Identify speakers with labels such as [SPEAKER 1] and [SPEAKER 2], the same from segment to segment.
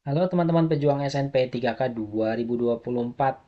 [SPEAKER 1] Halo teman-teman pejuang SNP 3K 2024.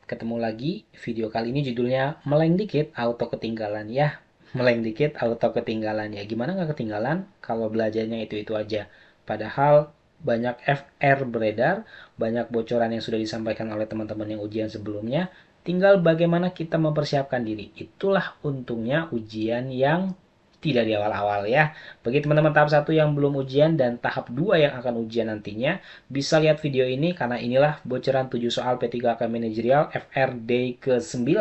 [SPEAKER 1] Ketemu lagi. Video kali ini judulnya Meleng Dikit Auto Ketinggalan ya. Meleng dikit auto ketinggalan ya. Gimana nggak ketinggalan kalau belajarnya itu-itu aja. Padahal banyak FR beredar, banyak bocoran yang sudah disampaikan oleh teman-teman yang ujian sebelumnya. Tinggal bagaimana kita mempersiapkan diri. Itulah untungnya ujian yang tidak di awal-awal ya. Bagi teman-teman tahap 1 yang belum ujian dan tahap 2 yang akan ujian nantinya, bisa lihat video ini karena inilah bocoran 7 soal P3K Managerial FRD ke-9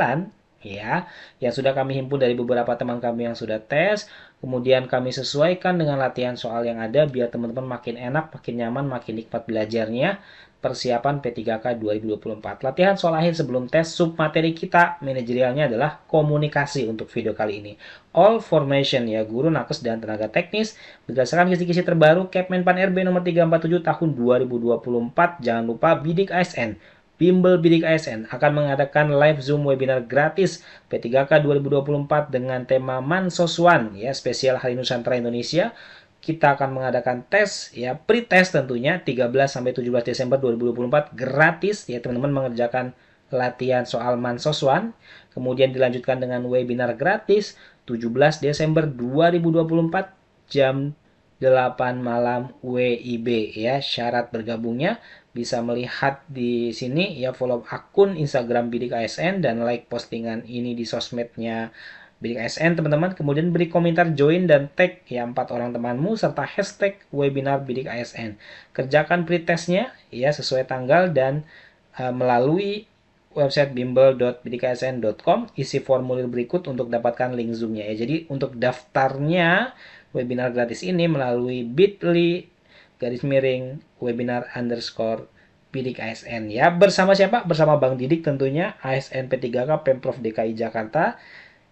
[SPEAKER 1] ya, yang sudah kami himpun dari beberapa teman kami yang sudah tes. Kemudian kami sesuaikan dengan latihan soal yang ada biar teman-teman makin enak, makin nyaman, makin nikmat belajarnya. Persiapan P3K 2024. Latihan soal akhir sebelum tes, sub materi kita manajerialnya adalah komunikasi untuk video kali ini. All formation ya, guru, nakes, dan tenaga teknis. Berdasarkan kisi-kisi terbaru Kepmenpan RB nomor 347 tahun 2024, jangan lupa Bidik ASN. Bimbel Bidik ASN akan mengadakan live Zoom webinar gratis P3K 2024 dengan tema Mansoswan ya, spesial Hari Nusantara Indonesia. Kita akan mengadakan tes ya, pre-test tentunya 13 sampai 17 Desember 2024 gratis ya, teman-teman mengerjakan latihan soal Mansoswan. Kemudian dilanjutkan dengan webinar gratis 17 Desember 2024 jam 8 malam WIB ya. Syarat bergabungnya bisa melihat di sini ya, follow akun Instagram Bidik ASN dan like postingan ini di sosmednya Bidik ASN teman-teman. Kemudian beri komentar join dan tag ya 4 orang temanmu serta hashtag webinar Bidik ASN. Kerjakan pretestnya ya sesuai tanggal dan melalui website bimbel.bidikasn.com, isi formulir berikut untuk dapatkan link Zoom-nya ya. Jadi untuk daftarnya webinar gratis ini melalui bit.ly garis miring webinar underscore Bidik ASN ya. Bersama siapa? Bersama Bang Didik tentunya, ASN P3K Pemprov DKI Jakarta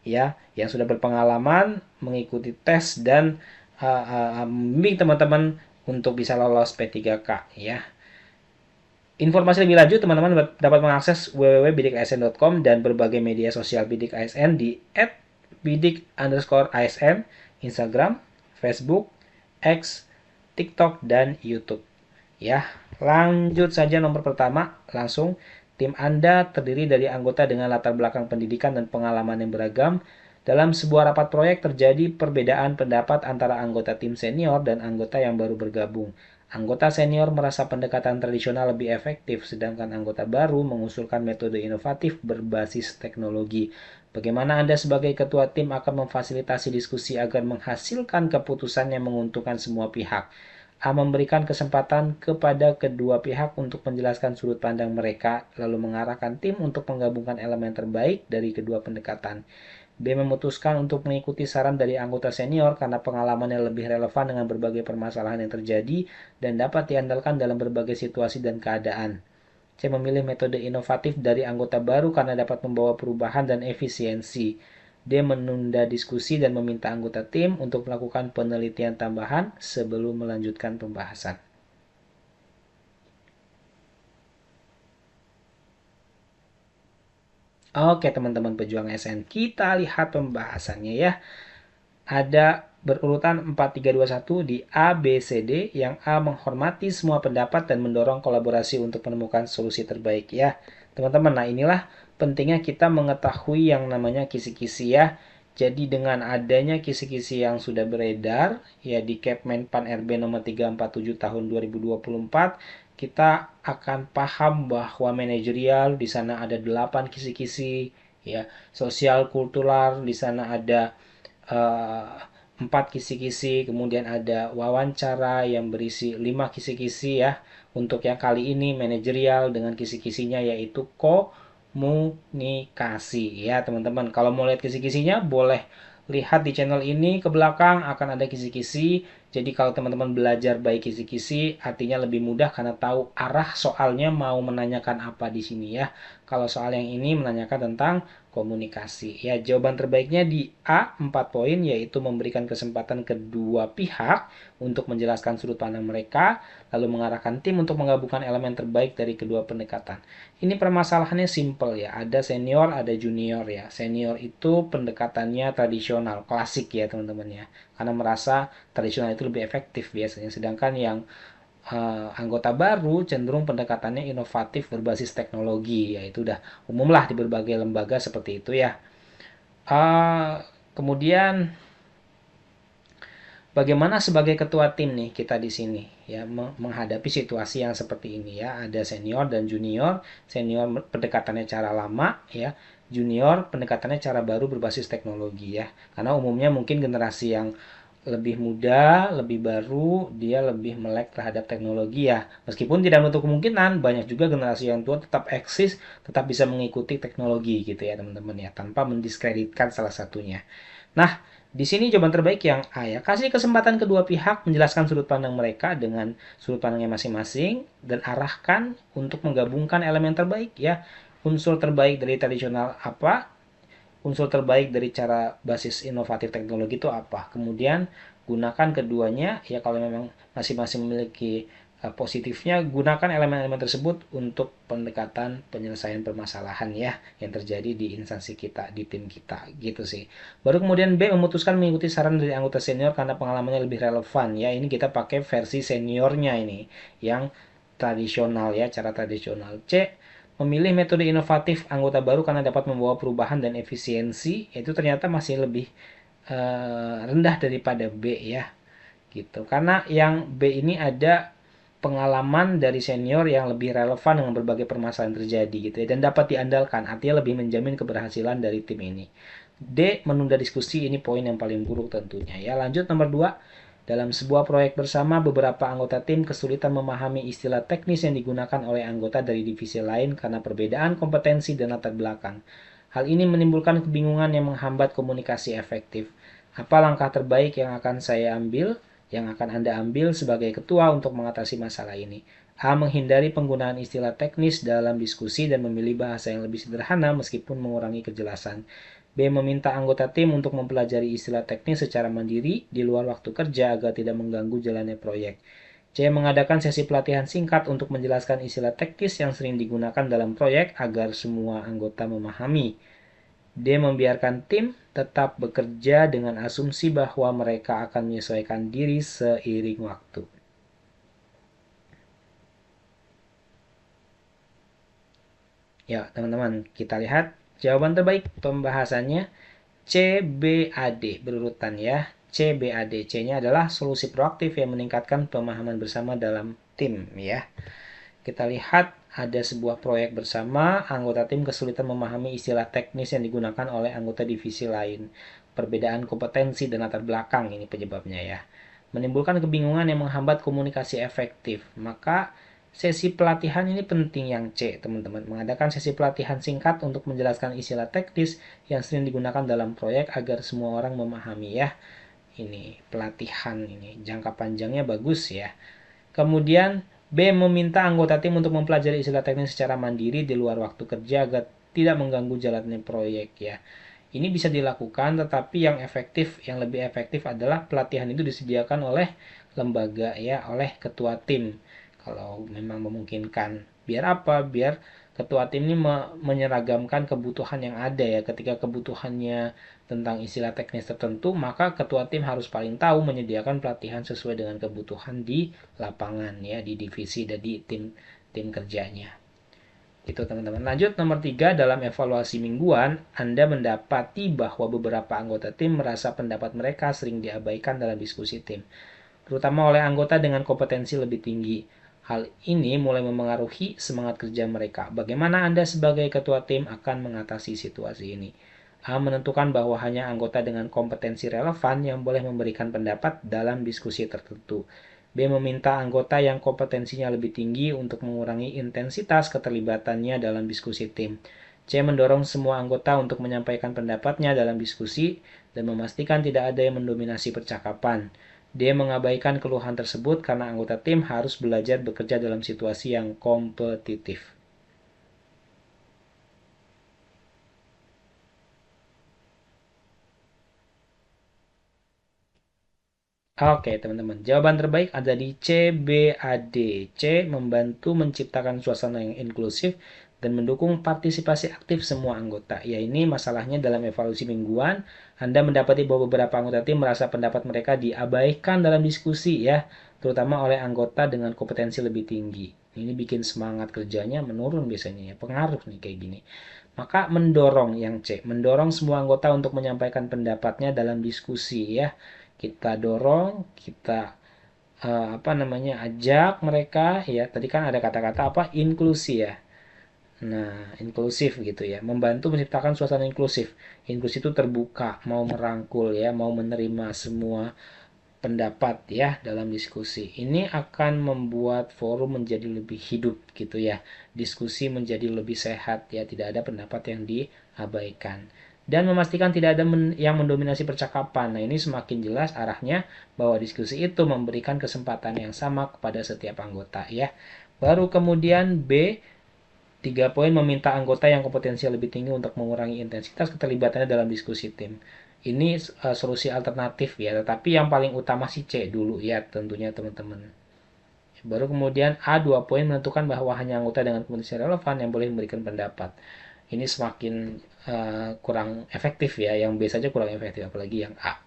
[SPEAKER 1] ya, yang sudah berpengalaman mengikuti tes dan membimbing teman-teman untuk bisa lolos P3K ya. Informasi lebih lanjut teman-teman dapat mengakses www.bidiksn.com dan berbagai media sosial Bidik ASN di @bidik_asn, Instagram, Facebook, X, TikTok, dan YouTube. Ya, lanjut saja nomor pertama, langsung. Tim Anda terdiri dari anggota dengan latar belakang pendidikan dan pengalaman yang beragam. Dalam sebuah rapat proyek terjadi perbedaan pendapat antara anggota tim senior dan anggota yang baru bergabung. Anggota senior merasa pendekatan tradisional lebih efektif, sedangkan anggota baru mengusulkan metode inovatif berbasis teknologi. Bagaimana Anda sebagai ketua tim akan memfasilitasi diskusi agar menghasilkan keputusan yang menguntungkan semua pihak? A. Memberikan kesempatan kepada kedua pihak untuk menjelaskan sudut pandang mereka, lalu mengarahkan tim untuk menggabungkan elemen terbaik dari kedua pendekatan. B. Memutuskan untuk mengikuti saran dari anggota senior karena pengalamannya lebih relevan dengan berbagai permasalahan yang terjadi dan dapat diandalkan dalam berbagai situasi dan keadaan. C. Memilih metode inovatif dari anggota baru karena dapat membawa perubahan dan efisiensi. D. Menunda diskusi dan meminta anggota tim untuk melakukan penelitian tambahan sebelum melanjutkan pembahasan. Oke teman-teman pejuang SN, kita lihat pembahasannya ya. Ada berurutan 4, 3, 2, 1 di A, B, C, D, yang A menghormati semua pendapat dan mendorong kolaborasi untuk menemukan solusi terbaik ya. Teman-teman, nah inilah pentingnya kita mengetahui yang namanya kisi-kisi ya. Jadi dengan adanya kisi-kisi yang sudah beredar ya di Kepmenpan RB nomor 347 tahun 2024, kita akan paham bahwa manajerial di sana ada 8 kisi-kisi ya, sosial kultural di sana ada uh, 4 kisi-kisi, kemudian ada wawancara yang berisi 5 kisi-kisi ya. Untuk yang kali ini manajerial dengan kisi-kisinya yaitu komunikasi ya teman-teman. Kalau mau lihat kisi-kisinya boleh lihat di channel ini ke belakang, akan ada kisi-kisi. Jadi kalau teman-teman belajar baik kisi-kisi, artinya lebih mudah karena tahu arah soalnya mau menanyakan apa di sini ya. Kalau soal yang ini menanyakan tentang komunikasi. Ya, jawaban terbaiknya di A 4 poin, yaitu memberikan kesempatan kedua pihak untuk menjelaskan sudut pandang mereka, lalu mengarahkan tim untuk menggabungkan elemen terbaik dari kedua pendekatan. Ini permasalahannya simple ya, ada senior, ada junior ya. Senior itu pendekatannya tradisional, klasik ya teman-teman ya. Karena merasa tradisional itu lebih efektif biasanya, sedangkan yang anggota baru cenderung pendekatannya inovatif berbasis teknologi, yaitu udah umum lah di berbagai lembaga seperti itu ya. Kemudian bagaimana sebagai ketua tim nih kita di sini ya menghadapi situasi yang seperti ini ya, ada senior dan junior. Senior pendekatannya cara lama ya, junior pendekatannya cara baru berbasis teknologi ya, karena umumnya mungkin generasi yang lebih muda, lebih baru, dia lebih melek terhadap teknologi ya. Meskipun tidak menutup kemungkinan banyak juga generasi yang tua tetap eksis, tetap bisa mengikuti teknologi gitu ya teman-teman ya, tanpa mendiskreditkan salah satunya. Nah, di sini jawaban terbaik yang A ya. Kasih kesempatan kedua pihak menjelaskan sudut pandang mereka dengan sudut pandangnya masing-masing dan arahkan untuk menggabungkan elemen terbaik ya. Unsur terbaik dari tradisional apa? Unsur terbaik dari cara basis inovatif teknologi itu apa? Kemudian gunakan keduanya ya, kalau memang masing-masing memiliki positifnya, gunakan elemen-elemen tersebut untuk pendekatan penyelesaian permasalahan ya yang terjadi di instansi kita, di tim kita gitu sih. Baru kemudian B, memutuskan mengikuti saran dari anggota senior karena pengalamannya lebih relevan ya. Ini kita pakai versi seniornya ini yang tradisional ya, cara tradisional. C, memilih metode inovatif anggota baru karena dapat membawa perubahan dan efisiensi, itu ternyata masih lebih rendah daripada B ya gitu. Karena yang B ini ada pengalaman dari senior yang lebih relevan dengan berbagai permasalahan terjadi gitu ya, dan dapat diandalkan, artinya lebih menjamin keberhasilan dari tim ini. D, menunda diskusi, ini poin yang paling buruk tentunya ya. Lanjut nomor 2, dalam sebuah proyek bersama, beberapa anggota tim kesulitan memahami istilah teknis yang digunakan oleh anggota dari divisi lain karena perbedaan kompetensi dan latar belakang. Hal ini menimbulkan kebingungan yang menghambat komunikasi efektif. Apa langkah terbaik yang akan saya ambil, yang akan Anda ambil sebagai ketua untuk mengatasi masalah ini? A, menghindari penggunaan istilah teknis dalam diskusi dan memilih bahasa yang lebih sederhana meskipun mengurangi kejelasan. B, meminta anggota tim untuk mempelajari istilah teknis secara mandiri di luar waktu kerja agar tidak mengganggu jalannya proyek. C, mengadakan sesi pelatihan singkat untuk menjelaskan istilah teknis yang sering digunakan dalam proyek agar semua anggota memahami. D, membiarkan tim tetap bekerja dengan asumsi bahwa mereka akan menyesuaikan diri seiring waktu. Ya, teman-teman, kita lihat jawaban terbaik pembahasannya CBAD berurutan ya. CBAD, C-nya adalah solusi proaktif yang meningkatkan pemahaman bersama dalam tim ya. Kita lihat ada sebuah proyek bersama, anggota tim kesulitan memahami istilah teknis yang digunakan oleh anggota divisi lain. Perbedaan kompetensi dan latar belakang ini penyebabnya ya. Menimbulkan kebingungan yang menghambat komunikasi efektif. Maka sesi pelatihan ini penting yang C, teman-teman. Mengadakan sesi pelatihan singkat untuk menjelaskan istilah teknis yang sering digunakan dalam proyek agar semua orang memahami ya. Ini pelatihan ini jangka panjangnya bagus ya. Kemudian B, meminta anggota tim untuk mempelajari istilah teknis secara mandiri di luar waktu kerja agar tidak mengganggu jalannya proyek ya. Ini bisa dilakukan, tetapi yang efektif, yang lebih efektif adalah pelatihan itu disediakan oleh lembaga ya, oleh ketua tim kalau memang memungkinkan. Biar apa? Biar ketua tim ini menyeragamkan kebutuhan yang ada ya. Ketika kebutuhannya tentang istilah teknis tertentu, maka ketua tim harus paling tahu menyediakan pelatihan sesuai dengan kebutuhan di lapangan ya, di divisi dan di tim kerjanya. Itu teman-teman. Lanjut nomor 3, dalam evaluasi mingguan, Anda mendapati bahwa beberapa anggota tim merasa pendapat mereka sering diabaikan dalam diskusi tim, terutama oleh anggota dengan kompetensi lebih tinggi. Hal ini mulai memengaruhi semangat kerja mereka. Bagaimana Anda sebagai ketua tim akan mengatasi situasi ini? A, menentukan bahwa hanya anggota dengan kompetensi relevan yang boleh memberikan pendapat dalam diskusi tertentu. B, meminta anggota yang kompetensinya lebih tinggi untuk mengurangi intensitas keterlibatannya dalam diskusi tim. C, mendorong semua anggota untuk menyampaikan pendapatnya dalam diskusi dan memastikan tidak ada yang mendominasi percakapan. D, mengabaikan keluhan tersebut karena anggota tim harus belajar bekerja dalam situasi yang kompetitif. Oke, teman-teman. Jawaban terbaik ada di CBAD. C, membantu menciptakan suasana yang inklusif dan mendukung partisipasi aktif semua anggota. Ya, ini masalahnya dalam evaluasi mingguan. Anda mendapati bahwa beberapa anggota tim merasa pendapat mereka diabaikan dalam diskusi ya. terutama oleh anggota dengan kompetensi lebih tinggi. Ini bikin semangat kerjanya menurun biasanya ya, pengaruh nih kayak gini. Maka mendorong yang C, mendorong semua anggota untuk menyampaikan pendapatnya dalam diskusi ya. Kita dorong, kita ajak mereka ya. Tadi kan ada kata-kata apa? Inklusi ya. Nah, inklusif gitu ya, membantu menciptakan suasana inklusif. Inklusi itu terbuka, mau merangkul ya, mau menerima semua pendapat ya dalam diskusi. Ini akan membuat forum menjadi lebih hidup gitu ya. Diskusi menjadi lebih sehat ya, tidak ada pendapat yang diabaikan. Dan memastikan tidak ada yang mendominasi percakapan. Nah, ini semakin jelas arahnya bahwa diskusi itu memberikan kesempatan yang sama kepada setiap anggota ya. Baru kemudian B, 3 poin meminta anggota yang kompetensi lebih tinggi untuk mengurangi intensitas keterlibatannya dalam diskusi tim. Ini solusi alternatif ya, tetapi yang paling utama sih C dulu ya tentunya teman-teman. Baru kemudian A, 2 poin menentukan bahwa hanya anggota dengan kompetensi relevan yang boleh memberikan pendapat. Ini semakin kurang efektif ya, yang B saja kurang efektif apalagi yang A.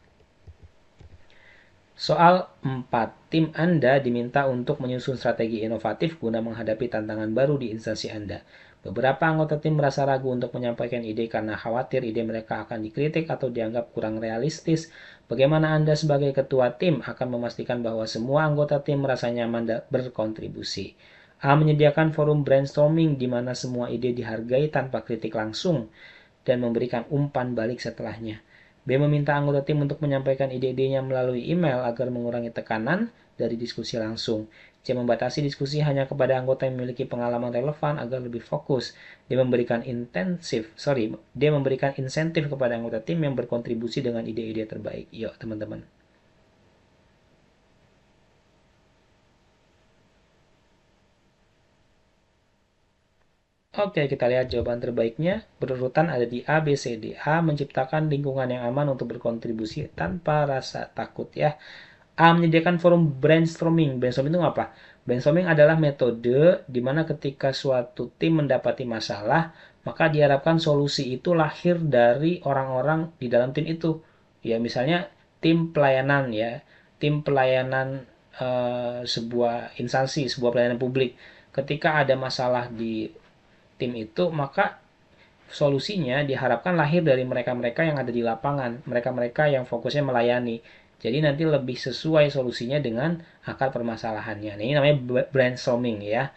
[SPEAKER 1] Soal 4. Tim Anda diminta untuk menyusun strategi inovatif guna menghadapi tantangan baru di instansi Anda. Beberapa anggota tim merasa ragu untuk menyampaikan ide karena khawatir ide mereka akan dikritik atau dianggap kurang realistis. Bagaimana Anda sebagai ketua tim akan memastikan bahwa semua anggota tim merasa nyaman berkontribusi? A. Menyediakan forum brainstorming di mana semua ide dihargai tanpa kritik langsung dan memberikan umpan balik setelahnya. B. Meminta anggota tim untuk menyampaikan ide-idenya melalui email agar mengurangi tekanan dari diskusi langsung. C. Membatasi diskusi hanya kepada anggota yang memiliki pengalaman relevan agar lebih fokus. D. Memberikan insentif kepada anggota tim yang berkontribusi dengan ide-ide terbaik. Yuk teman-teman. Oke, kita lihat jawaban terbaiknya. Berurutan ada di A, B, C, D. A. Menciptakan lingkungan yang aman untuk berkontribusi tanpa rasa takut ya. A. Menyediakan forum brainstorming. Brainstorming itu apa? Brainstorming adalah metode di mana ketika suatu tim mendapati masalah, maka diharapkan solusi itu lahir dari orang-orang di dalam tim itu. Ya, misalnya tim pelayanan ya, tim pelayanan sebuah instansi, sebuah pelayanan publik. Ketika ada masalah di tim itu, maka solusinya diharapkan lahir dari mereka-mereka yang ada di lapangan, mereka-mereka yang fokusnya melayani. Jadi nanti lebih sesuai solusinya dengan akar permasalahannya. Nah, ini namanya brainstorming ya,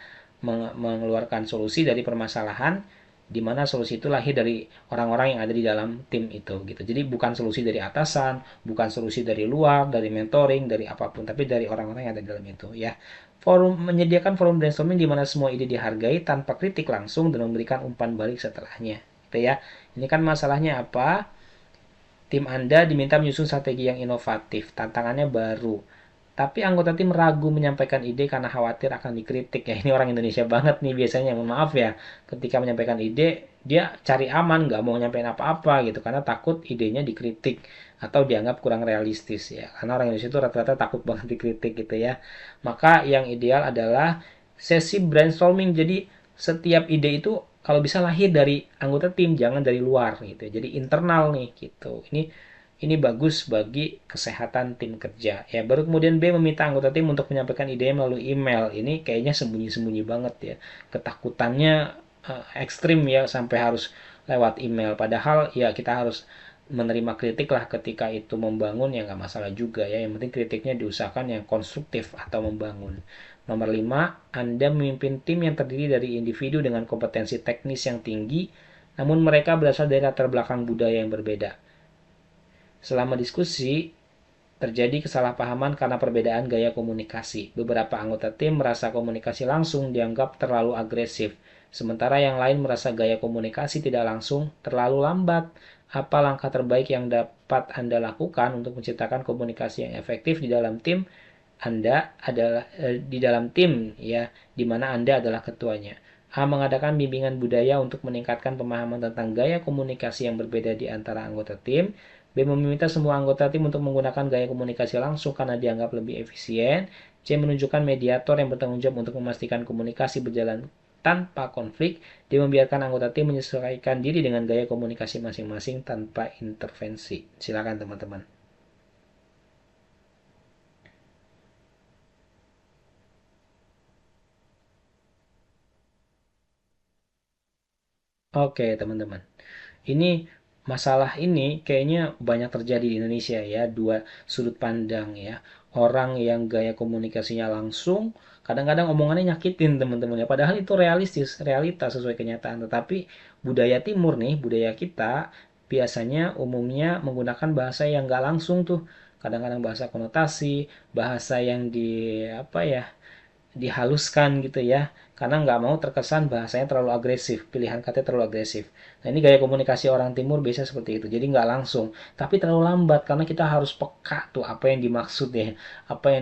[SPEAKER 1] mengeluarkan solusi dari permasalahan di mana solusi itu lahir dari orang-orang yang ada di dalam tim itu gitu. Jadi bukan solusi dari atasan, bukan solusi dari luar, dari mentoring, dari apapun, tapi dari orang-orang yang ada di dalam itu ya. Forum menyediakan forum brainstorming di mana semua ide dihargai tanpa kritik langsung dan memberikan umpan balik setelahnya. Gitu ya. Ini kan masalahnya apa? Tim Anda diminta menyusun strategi yang inovatif, tantangannya baru. Tapi anggota tim ragu menyampaikan ide karena khawatir akan dikritik. Ya ini orang Indonesia banget nih biasanya, mohon maaf ya. Ketika menyampaikan ide, dia cari aman, nggak mau nyampein apa-apa gitu. Karena takut idenya dikritik atau dianggap kurang realistis ya. Karena orang Indonesia itu rata-rata takut banget dikritik gitu ya. Maka yang ideal adalah sesi brainstorming. Jadi setiap ide itu kalau bisa lahir dari anggota tim, jangan dari luar gitu. Jadi internal nih gitu. Ini bagus bagi kesehatan tim kerja. Ya, baru kemudian B meminta anggota tim untuk menyampaikan idenya melalui email. Ini kayaknya sembunyi-sembunyi banget ya. Ketakutannya ekstrim ya sampai harus lewat email. Padahal ya kita harus menerima kritik lah ketika itu membangun ya nggak masalah juga ya. Yang penting kritiknya diusahakan yang konstruktif atau membangun. Nomor 5, Anda memimpin tim yang terdiri dari individu dengan kompetensi teknis yang tinggi, namun mereka berasal dari latar belakang budaya yang berbeda. Selama diskusi, terjadi kesalahpahaman karena perbedaan gaya komunikasi. Beberapa anggota tim merasa komunikasi langsung dianggap terlalu agresif, sementara yang lain merasa gaya komunikasi tidak langsung terlalu lambat. Apa langkah terbaik yang dapat Anda lakukan untuk menciptakan komunikasi yang efektif di dalam tim? Anda adalah di dalam tim ya, di mana Anda adalah ketuanya. A. Mengadakan bimbingan budaya untuk meningkatkan pemahaman tentang gaya komunikasi yang berbeda di antara anggota tim. B. Meminta semua anggota tim untuk menggunakan gaya komunikasi langsung karena dianggap lebih efisien. C. Menunjukkan mediator yang bertanggung jawab untuk memastikan komunikasi berjalan tanpa konflik. D. Membiarkan anggota tim menyesuaikan diri dengan gaya komunikasi masing-masing tanpa intervensi. Silakan teman-teman. Oke, teman-teman. Ini masalah ini kayaknya banyak terjadi di Indonesia ya, dua sudut pandang ya. Orang yang gaya komunikasinya langsung, kadang-kadang omongannya nyakitin teman-teman ya. Padahal itu realistis, realitas sesuai kenyataan. Tetapi budaya timur nih, budaya kita biasanya umumnya menggunakan bahasa yang nggak langsung tuh. Kadang-kadang bahasa konotasi, bahasa yang di apa ya, dihaluskan gitu ya, karena nggak mau terkesan bahasanya terlalu agresif, pilihan katanya terlalu agresif. Nah ini gaya komunikasi orang timur biasa seperti itu, jadi nggak langsung tapi terlalu lambat karena kita harus peka tuh apa yang dimaksud ya, apa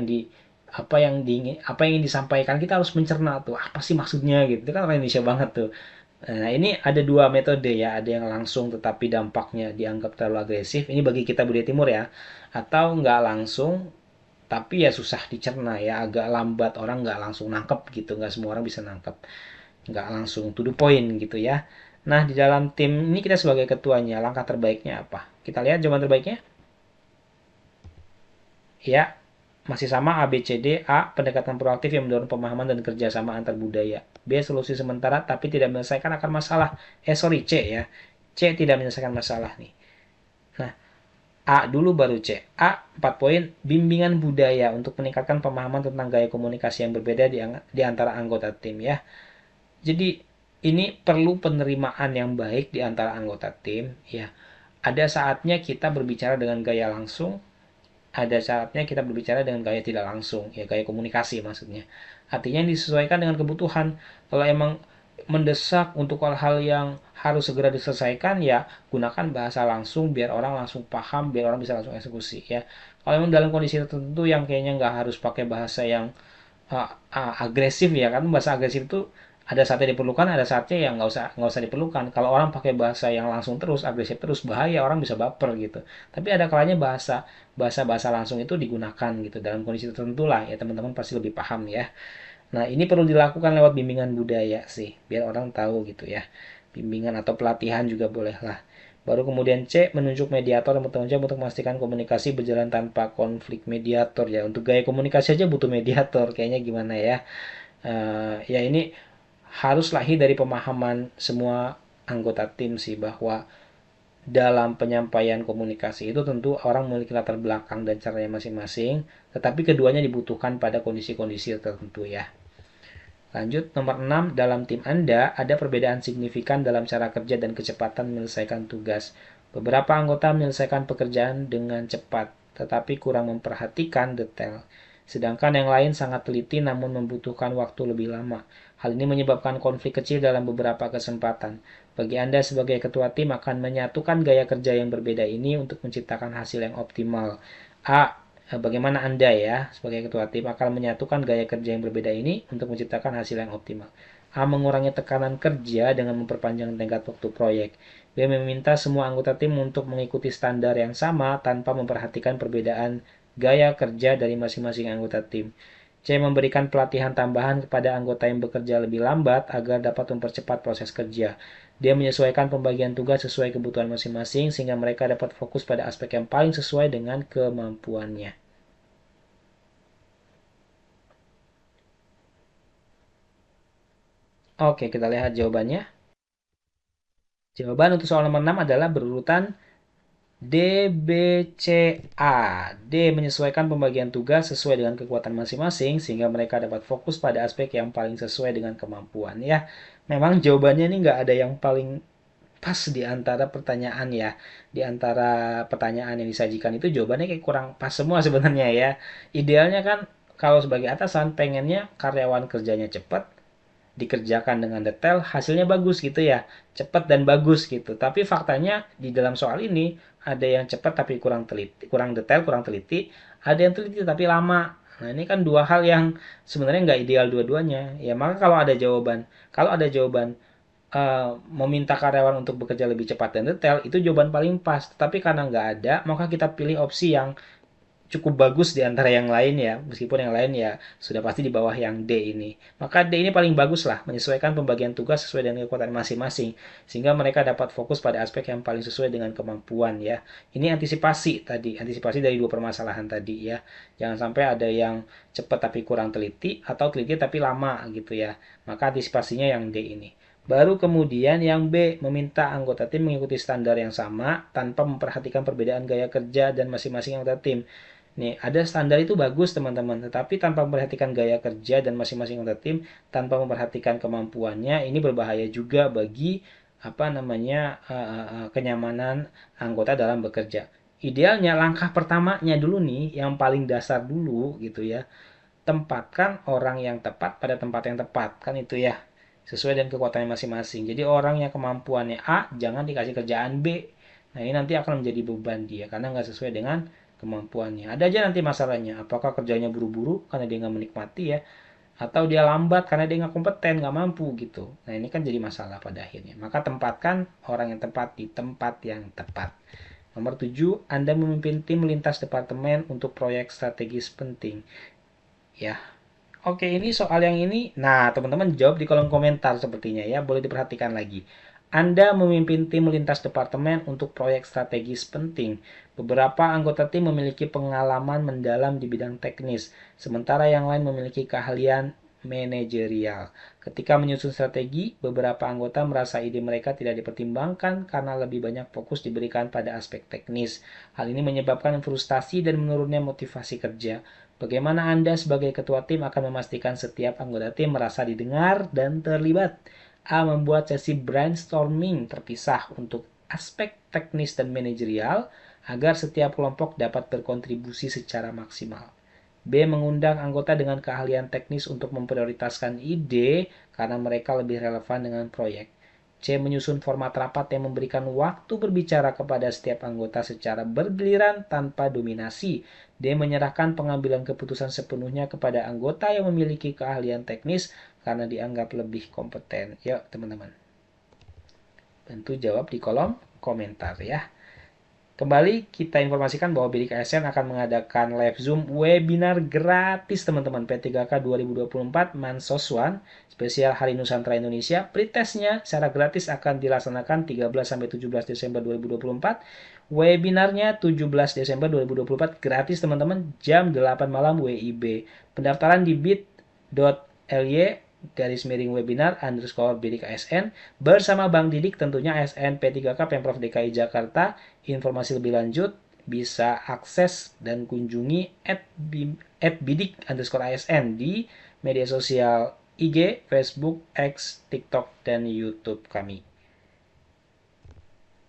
[SPEAKER 1] yang ingin disampaikan, kita harus mencerna tuh apa sih maksudnya gitu. Itu kan orang Indonesia banget tuh. Nah ini ada dua metode ya, ada yang langsung tetapi dampaknya dianggap terlalu agresif, ini bagi kita budaya timur ya, atau nggak langsung tapi ya susah dicerna ya, agak lambat, orang nggak langsung nangkep gitu, nggak semua orang bisa nangkep, nggak langsung to the point gitu ya. Nah di dalam tim ini kita sebagai ketuanya, langkah terbaiknya apa? Kita lihat jawaban terbaiknya ya, masih sama A, B, C, D. A, pendekatan proaktif yang mendorong pemahaman dan kerjasama antar budaya. B, solusi sementara tapi tidak menyelesaikan akar masalah. Sorry, C ya, C tidak menyelesaikan masalah nih. Nah, A dulu baru C. A 4 poin, bimbingan budaya untuk meningkatkan pemahaman tentang gaya komunikasi yang berbeda di antara anggota tim ya. Jadi ini perlu penerimaan yang baik di antara anggota tim ya. Ada saatnya kita berbicara dengan gaya langsung, ada saatnya kita berbicara dengan gaya tidak langsung ya, gaya komunikasi maksudnya. Artinya disesuaikan dengan kebutuhan. Kalau emang mendesak untuk hal-hal yang harus segera diselesaikan ya gunakan bahasa langsung biar orang langsung paham, biar orang bisa langsung eksekusi ya. Kalau memang dalam kondisi tertentu yang kayaknya nggak harus pakai bahasa yang agresif ya, kan bahasa agresif itu ada saatnya diperlukan, ada saatnya yang nggak usah diperlukan. Kalau orang pakai bahasa yang langsung terus, agresif terus, bahaya, orang bisa baper gitu. Tapi ada kalanya bahasa langsung itu digunakan gitu dalam kondisi tertentu lah ya, teman-teman pasti lebih paham ya. Nah ini perlu dilakukan lewat bimbingan budaya sih, biar orang tahu gitu ya. Bimbingan atau pelatihan juga boleh lah. Baru kemudian C, menunjuk mediator yang bertanggung jawab untuk memastikan komunikasi berjalan tanpa konflik. Mediator ya, untuk gaya komunikasi aja butuh mediator, kayaknya gimana ya. Ya ini harus lahir dari pemahaman semua anggota tim sih, bahwa dalam penyampaian komunikasi itu tentu orang memiliki latar belakang dan caranya masing-masing, tetapi keduanya dibutuhkan pada kondisi-kondisi tertentu ya. Lanjut, nomor 6, dalam tim Anda ada perbedaan signifikan dalam cara kerja dan kecepatan menyelesaikan tugas. Beberapa anggota menyelesaikan pekerjaan dengan cepat, tetapi kurang memperhatikan detail. Sedangkan yang lain sangat teliti namun membutuhkan waktu lebih lama. Hal ini menyebabkan konflik kecil dalam beberapa kesempatan. Bagi Anda sebagai ketua tim akan menyatukan gaya kerja yang berbeda ini untuk menciptakan hasil yang optimal. A. Bagaimana Anda ya sebagai ketua tim akan menyatukan gaya kerja yang berbeda ini untuk menciptakan hasil yang optimal? A. Mengurangi tekanan kerja dengan memperpanjang tenggat waktu proyek. B. Meminta semua anggota tim untuk mengikuti standar yang sama tanpa memperhatikan perbedaan gaya kerja dari masing-masing anggota tim. C. Memberikan pelatihan tambahan kepada anggota yang bekerja lebih lambat agar dapat mempercepat proses kerja. Dia menyesuaikan pembagian tugas sesuai kebutuhan masing-masing sehingga mereka dapat fokus pada aspek yang paling sesuai dengan kemampuannya. Oke, kita lihat jawabannya. Jawaban untuk soal nomor 6 adalah berurutan D, B, C, A. D. Menyesuaikan pembagian tugas sesuai dengan kekuatan masing-masing sehingga mereka dapat fokus pada aspek yang paling sesuai dengan kemampuan ya. Memang jawabannya ini nggak ada yang paling pas di antara pertanyaan ya. Di antara pertanyaan yang disajikan itu jawabannya kayak kurang pas semua sebenarnya ya. Idealnya kan kalau sebagai atasan pengennya karyawan kerjanya cepat, dikerjakan dengan detail, hasilnya bagus gitu ya, cepat dan bagus gitu. Tapi faktanya di dalam soal ini ada yang cepat tapi kurang teliti, kurang detail, kurang teliti, ada yang teliti tapi lama. Nah ini kan dua hal yang sebenarnya nggak ideal dua-duanya ya. Maka kalau ada jawaban meminta karyawan untuk bekerja lebih cepat dan detail, itu jawaban paling pas. Tapi karena nggak ada, maka kita pilih opsi yang cukup bagus di antara yang lain ya, meskipun yang lain ya sudah pasti di bawah yang D ini. Maka D ini paling bagus lah, menyesuaikan pembagian tugas sesuai dengan kekuatan masing-masing, sehingga mereka dapat fokus pada aspek yang paling sesuai dengan kemampuan ya. Ini antisipasi tadi, antisipasi dari dua permasalahan tadi ya. Jangan sampai ada yang cepat tapi kurang teliti, atau teliti tapi lama gitu ya. Maka antisipasinya yang D ini. Baru kemudian yang B, meminta anggota tim mengikuti standar yang sama tanpa memperhatikan perbedaan gaya kerja dan masing-masing anggota tim. Nih, ada standar itu bagus teman-teman, tetapi tanpa memperhatikan gaya kerja dan masing-masing anggota tim, tanpa memperhatikan kemampuannya, ini berbahaya juga bagi kenyamanan anggota dalam bekerja. Idealnya langkah pertamanya dulu nih, yang paling dasar dulu gitu ya. Tempatkan orang yang tepat pada tempat yang tepat, kan itu ya. Sesuai dengan kekuatannya masing-masing. Jadi orang yang kemampuannya A, jangan dikasih kerjaan B. Nah, ini nanti akan menjadi beban dia karena nggak sesuai dengan kemampuannya. Ada aja nanti masalahnya. Apakah kerjanya buru-buru karena dia nggak menikmati ya, atau dia lambat karena dia nggak kompeten, nggak mampu gitu. Nah, ini kan jadi masalah pada akhirnya. Maka tempatkan orang yang tepat di tempat yang tepat. Nomor 7, Anda memimpin tim lintas departemen untuk proyek strategis penting. Ya, oke, ini soal yang ini. Nah, teman-teman jawab di kolom komentar sepertinya ya. Boleh diperhatikan lagi. Anda memimpin tim lintas departemen untuk proyek strategis penting. Beberapa anggota tim memiliki pengalaman mendalam di bidang teknis, sementara yang lain memiliki keahlian manajerial. Ketika menyusun strategi, beberapa anggota merasa ide mereka tidak dipertimbangkan karena lebih banyak fokus diberikan pada aspek teknis. Hal ini menyebabkan frustasi dan menurunnya motivasi kerja. Bagaimana Anda sebagai ketua tim akan memastikan setiap anggota tim merasa didengar dan terlibat? A. Membuat sesi brainstorming terpisah untuk aspek teknis dan manajerial agar setiap kelompok dapat berkontribusi secara maksimal. B. Mengundang anggota dengan keahlian teknis untuk memprioritaskan ide karena mereka lebih relevan dengan proyek. C. Menyusun format rapat yang memberikan waktu berbicara kepada setiap anggota secara bergiliran tanpa dominasi. D. Menyerahkan pengambilan keputusan sepenuhnya kepada anggota yang memiliki keahlian teknis karena dianggap lebih kompeten. Yuk teman-teman, bantu jawab di kolom komentar ya. Kembali kita informasikan bahwa Bidik ASN akan mengadakan live Zoom webinar gratis teman-teman P3K 2024 Mansoswan spesial Hari Nusantara Indonesia. Pretestnya secara gratis akan dilaksanakan 13-17 Desember 2024. Webinarnya 17 Desember 2024 gratis teman-teman jam 8 malam WIB. Pendaftaran di bit.ly _webinar_bidik ASN bersama Bang Didik tentunya ASN P3K Pemprov DKI Jakarta. Informasi lebih lanjut bisa akses dan kunjungi @bidik_ASN di media sosial IG, Facebook, X, TikTok, dan YouTube kami.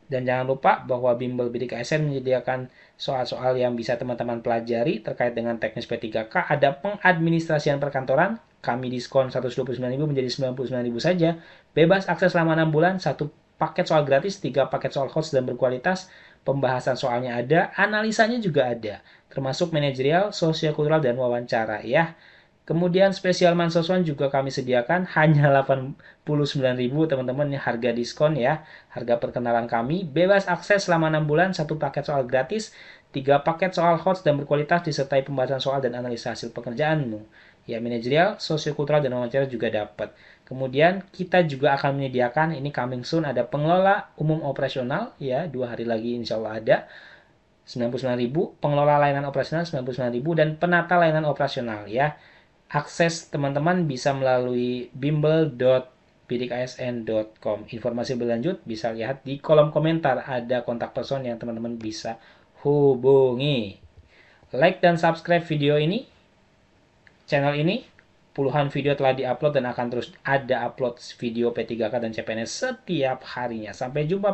[SPEAKER 1] Dan jangan lupa bahwa Bimbel Bidik ASN menyediakan soal-soal yang bisa teman-teman pelajari terkait dengan teknis P3K. Ada pengadministrasian perkantoran, kami diskon 129.000 menjadi 99.000 saja. Bebas akses selama 6 bulan, satu paket soal gratis, 3 paket soal host dan berkualitas. Pembahasan soalnya ada, analisanya juga ada, termasuk manajerial, sosiokultural, dan wawancara ya. Kemudian spesial Mansoswan juga kami sediakan hanya 89.000 teman-teman, ini harga diskon ya, harga perkenalan kami. Bebas akses selama 6 bulan, satu paket soal gratis, 3 paket soal hots dan berkualitas disertai pembahasan soal dan analisa hasil pekerjaanmu. Ya, manajerial, sosiokultural, dan wawancara juga dapat. Kemudian kita juga akan menyediakan, ini coming soon, ada pengelola umum operasional ya, 2 hari lagi insya Allah ada. 99.000, pengelola layanan operasional 99.000, dan penata layanan operasional ya. Akses teman-teman bisa melalui bimbel.bidikasn.com. Informasi lebih lanjut bisa lihat di kolom komentar, ada kontak person yang teman-teman bisa hubungi. Like dan subscribe video ini, channel ini. Puluhan video telah diupload dan akan terus ada upload video P3K dan CPNS setiap harinya. Sampai jumpa.